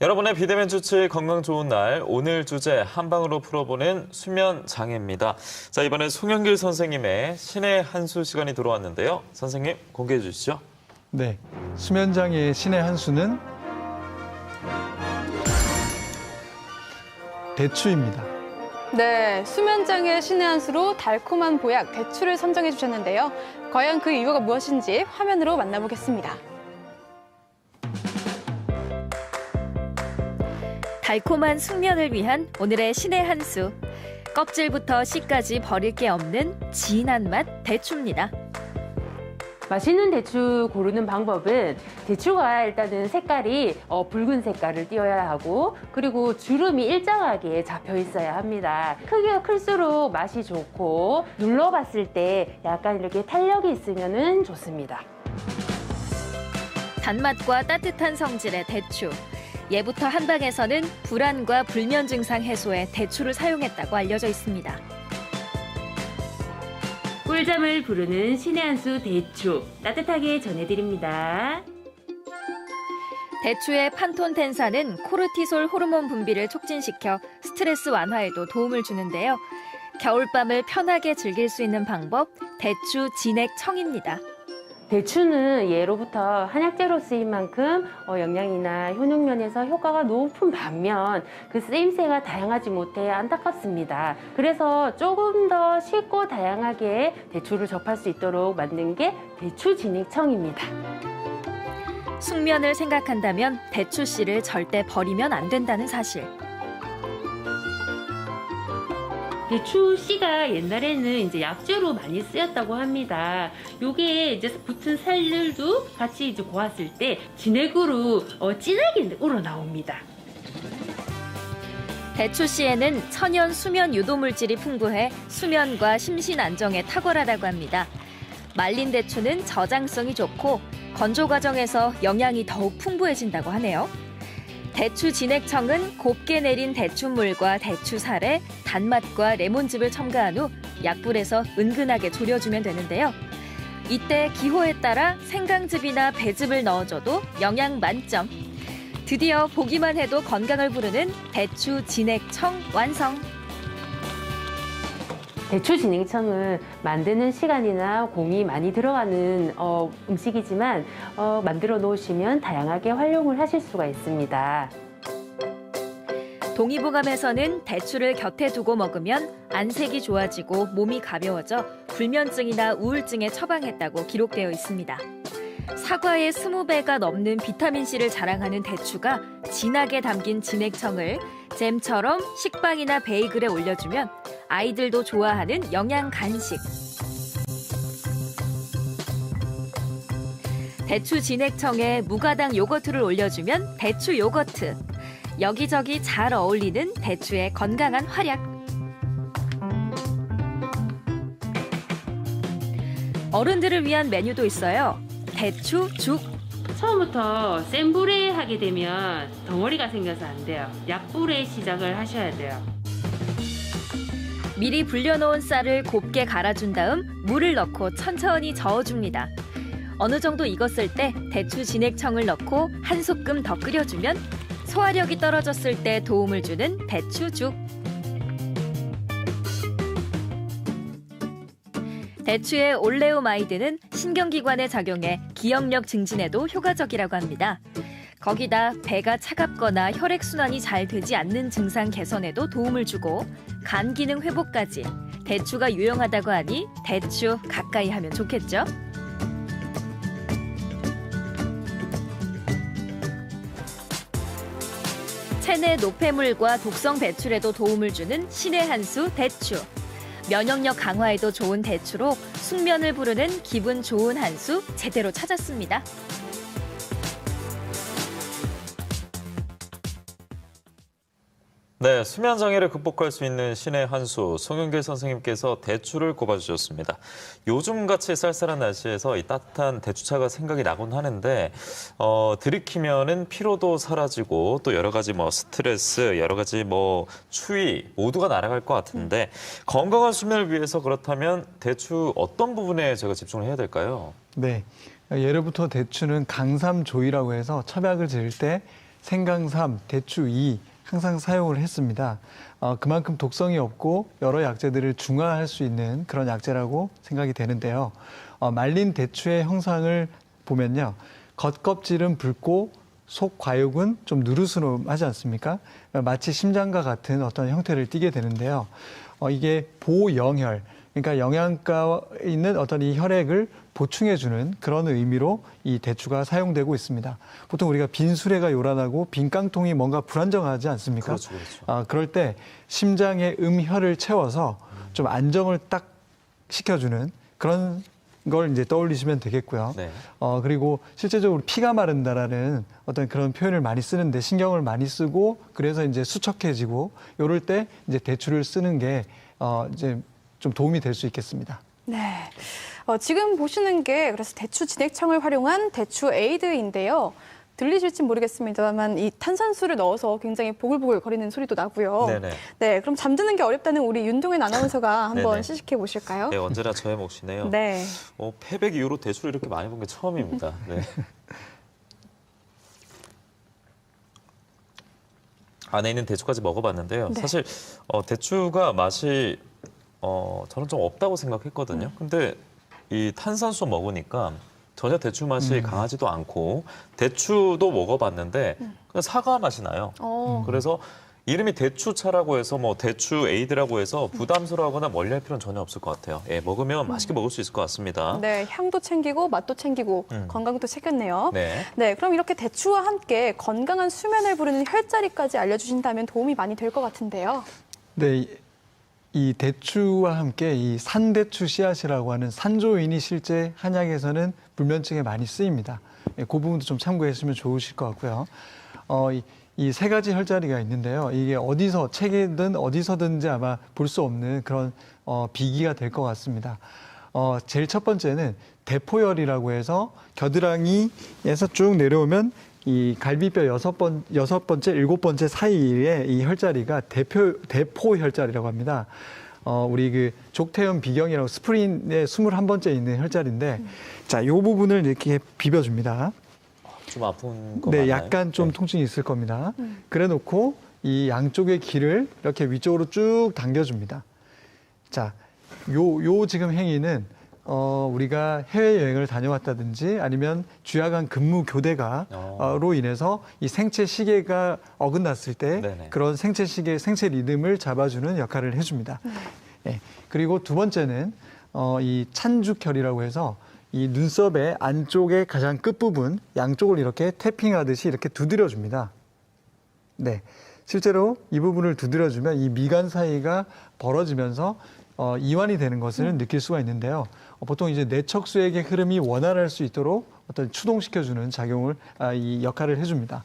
여러분의 비대면 주치 건강 좋은 날, 오늘 주제 한방으로 풀어보는 수면 장애입니다. 자, 이번엔 송영길 선생님의 신의 한 수 시간이 들어왔는데요. 선생님, 공개해 주시죠. 네, 수면 장애의 신의 한 수는 대추입니다. 네, 수면장애 신의 한 수로 달콤한 보약 대추를 선정해 주셨는데요. 과연 그 이유가 무엇인지 화면으로 만나보겠습니다. 달콤한 숙면을 위한 오늘의 신의 한 수. 껍질부터 씨까지 버릴 게 없는 진한 맛 대추입니다. 맛있는 대추 고르는 방법은 대추가 일단은 색깔이 붉은 색깔을 띄어야 하고 그리고 주름이 일정하게 잡혀 있어야 합니다. 크기가 클수록 맛이 좋고 눌러봤을 때 약간 이렇게 탄력이 있으면 좋습니다. 단맛과 따뜻한 성질의 대추. 예부터 한방에서는 불안과 불면 증상 해소에 대추를 사용했다고 알려져 있습니다. 꿀잠을 부르는 신의 한 수 대추 따뜻하게 전해드립니다. 대추의 판톤텐산은 코르티솔 호르몬 분비를 촉진시켜 스트레스 완화에도 도움을 주는데요. 겨울밤을 편하게 즐길 수 있는 방법, 대추 진액청입니다. 대추는 예로부터 한약재로 쓰인 만큼 영양이나 효능 면에서 효과가 높은 반면 그 쓰임새가 다양하지 못해 안타깝습니다. 그래서 조금 더 쉽고 다양하게 대추를 접할 수 있도록 만든 게 대추 진액청입니다. 숙면을 생각한다면 대추 씨를 절대 버리면 안 된다는 사실. 대추 씨가 옛날에는 이제 약재로 많이 쓰였다고 합니다. 요게 이제 붙은 살들도 같이 이제 고았을 때 진액으로 진하게 우러나옵니다. 대추 씨에는 천연 수면 유도 물질이 풍부해 수면과 심신 안정에 탁월하다고 합니다. 말린 대추는 저장성이 좋고 건조 과정에서 영양이 더욱 풍부해진다고 하네요. 대추 진액청은 곱게 내린 대추물과 대추살에 단맛과 레몬즙을 첨가한 후 약불에서 은근하게 졸여주면 되는데요. 이때 기호에 따라 생강즙이나 배즙을 넣어줘도 영양 만점. 드디어 보기만 해도 건강을 부르는 대추 진액청 완성. 대추 진액청은 만드는 시간이나 공이 많이 들어가는 음식이지만 만들어 놓으시면 다양하게 활용을 하실 수가 있습니다. 동의보감에서는 대추를 곁에 두고 먹으면 안색이 좋아지고 몸이 가벼워져 불면증이나 우울증에 처방했다고 기록되어 있습니다. 사과의 20배가 넘는 비타민C를 자랑하는 대추가 진하게 담긴 진액청을 잼처럼 식빵이나 베이글에 올려주면 아이들도 좋아하는 영양 간식. 대추 진액청에 무가당 요거트를 올려주면 대추 요거트. 여기저기 잘 어울리는 대추의 건강한 활약. 어른들을 위한 메뉴도 있어요. 대추 죽. 처음부터 센 불에 하게 되면 덩어리가 생겨서 안 돼요. 약불에 시작을 하셔야 돼요. 미리 불려놓은 쌀을 곱게 갈아준 다음 물을 넣고 천천히 저어줍니다. 어느 정도 익었을 때 대추 진액청을 넣고 한 소끔 더 끓여주면 소화력이 떨어졌을 때 도움을 주는 대추죽. 대추의 올레오마이드는 신경기관에 작용해 기억력 증진에도 효과적이라고 합니다. 거기다 배가 차갑거나 혈액순환이 잘 되지 않는 증상 개선에도 도움을 주고 간 기능 회복까지 대추가 유용하다고 하니 대추 가까이 하면 좋겠죠? 체내 노폐물과 독성 배출에도 도움을 주는 신의 한 수 대추. 면역력 강화에도 좋은 대추로 숙면을 부르는 기분 좋은 한 수 제대로 찾았습니다. 네, 수면 장애를 극복할 수 있는 신의 한 수, 송영길 선생님께서 대추를 꼽아주셨습니다. 요즘같이 쌀쌀한 날씨에서 이 따뜻한 대추차가 생각이 나곤 하는데 들이키면은 피로도 사라지고 또 여러 가지 스트레스, 여러 가지 추위 모두가 날아갈 것 같은데 건강한 수면을 위해서 그렇다면 대추 어떤 부분에 제가 집중을 해야 될까요? 네, 예로부터 대추는 강삼조이라고 해서 첩약을 지을 때 생강삼, 대추 2 항상 사용을 했습니다. 그만큼 독성이 없고 여러 약재들을 중화할 수 있는 그런 약재라고 생각이 되는데요. 말린 대추의 형상을 보면요. 겉껍질은 붉고 속 과육은 좀 누르스름하지 않습니까? 마치 심장과 같은 어떤 형태를 띠게 되는데요. 이게 보영혈, 그러니까 영양가 있는 어떤 이 혈액을 보충해주는 그런 의미로 이 대추가 사용되고 있습니다. 보통 우리가 빈 수레가 요란하고 빈 깡통이 뭔가 불안정하지 않습니까? 그렇죠, 그렇죠. 그럴 때 심장에 혈을 채워서 좀 안정을 딱 시켜주는 그런 걸 이제 떠올리시면 되겠고요. 네. 그리고 실제적으로 피가 마른다라는 어떤 그런 표현을 많이 쓰는데 신경을 많이 쓰고 그래서 이제 수척해지고 이럴 때 이제 대추를 쓰는 게 이제 좀 도움이 될 수 있겠습니다. 네. 지금 보시는 게 그래서 대추 진액청을 활용한 대추 에이드인데요. 들리실지 모르겠습니다만 이 탄산수를 넣어서 굉장히 보글보글 거리는 소리도 나고요. 네네. 네, 그럼 잠드는 게 어렵다는 우리 윤동현 아나운서가 한번 네네. 시식해 보실까요? 네, 언제나 저의 몫이네요. 네. 패백 이후로 대추를 이렇게 많이 본 게 처음입니다. 네. 안에 있는 대추까지 먹어봤는데요. 네. 사실 대추가 맛이 저는 좀 없다고 생각했거든요. 근데 이 탄산수 먹으니까 전혀 대추 맛이 강하지도 않고 대추도 먹어봤는데 그냥 사과 맛이 나요. 그래서 이름이 대추차라고 해서 뭐 대추 에이드라고 해서 부담스러워하거나 멀리할 필요는 전혀 없을 것 같아요. 예, 먹으면 맛있게 먹을 수 있을 것 같습니다. 네, 향도 챙기고 맛도 챙기고 건강도 챙겼네요. 네. 네, 그럼 이렇게 대추와 함께 건강한 수면을 부르는 혈자리까지 알려주신다면 도움이 많이 될 것 같은데요. 네, 이 대추와 함께 이 산대추 씨앗이라고 하는 산조인이 실제 한약에서는 불면증에 많이 쓰입니다. 그 부분도 좀 참고했으면 좋으실 것 같고요. 이 세 가지 혈자리가 있는데요. 이게 어디서 책이든 어디서든지 아마 볼 수 없는 그런 비기가 될 것 같습니다. 제일 첫 번째는 대포혈이라고 해서 겨드랑이에서 쭉 내려오면 이 갈비뼈 여섯 번째, 일곱 번째 사이에 이 혈자리가 대포 혈자리라고 합니다. 우리 그 족태염 비경이라고 스프린의 21번째 있는 혈자리인데, 자, 요 부분을 이렇게 비벼줍니다. 좀 아픈 거 네, 맞나요? 약간 좀 네. 통증이 있을 겁니다. 그래 놓고 이 양쪽의 귀를 이렇게 위쪽으로 쭉 당겨줍니다. 자, 요 지금 행위는 우리가 해외여행을 다녀왔다든지 아니면 주야간 근무 교대가로 인해서 이 생체 시계가 어긋났을 때 네네. 그런 생체 시계, 생체 리듬을 잡아주는 역할을 해줍니다. 예. 그리고 두 번째는 이 찬죽혈이라고 해서 이 눈썹의 안쪽의 가장 끝부분 양쪽을 이렇게 태핑하듯이 이렇게 두드려줍니다. 네. 실제로 이 부분을 두드려주면 이 미간 사이가 벌어지면서 이완이 되는 것을 느낄 수가 있는데요. 보통 이제 뇌척수액의 흐름이 원활할 수 있도록 어떤 추동시켜주는 작용을, 이 역할을 해줍니다.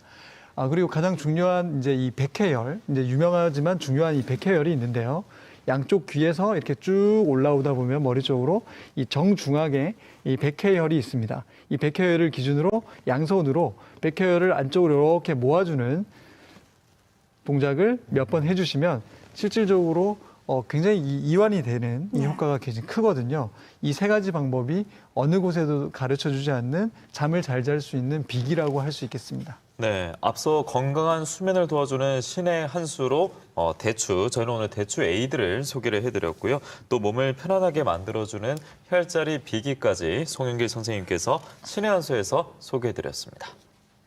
그리고 가장 중요한 이제 이 백회혈, 이제 유명하지만 중요한 이 백회혈이 있는데요. 양쪽 귀에서 이렇게 쭉 올라오다 보면 머리 쪽으로 이 정중앙에 이 백회혈이 있습니다. 이 백회혈을 기준으로 양손으로 백회혈을 안쪽으로 이렇게 모아주는 동작을 몇 번 해주시면 실질적으로 굉장히 이완이 되는 이 효과가 굉장히 크거든요. 이 세 가지 방법이 어느 곳에도 가르쳐 주지 않는 잠을 잘 잘 수 있는 비기라고 할 수 있겠습니다. 네, 앞서 건강한 수면을 도와주는 신의 한 수로 대추, 저희는 오늘 대추 에이드를 소개를 해드렸고요. 또 몸을 편안하게 만들어주는 혈자리 비기까지 송영길 선생님께서 신의 한 수에서 소개해드렸습니다.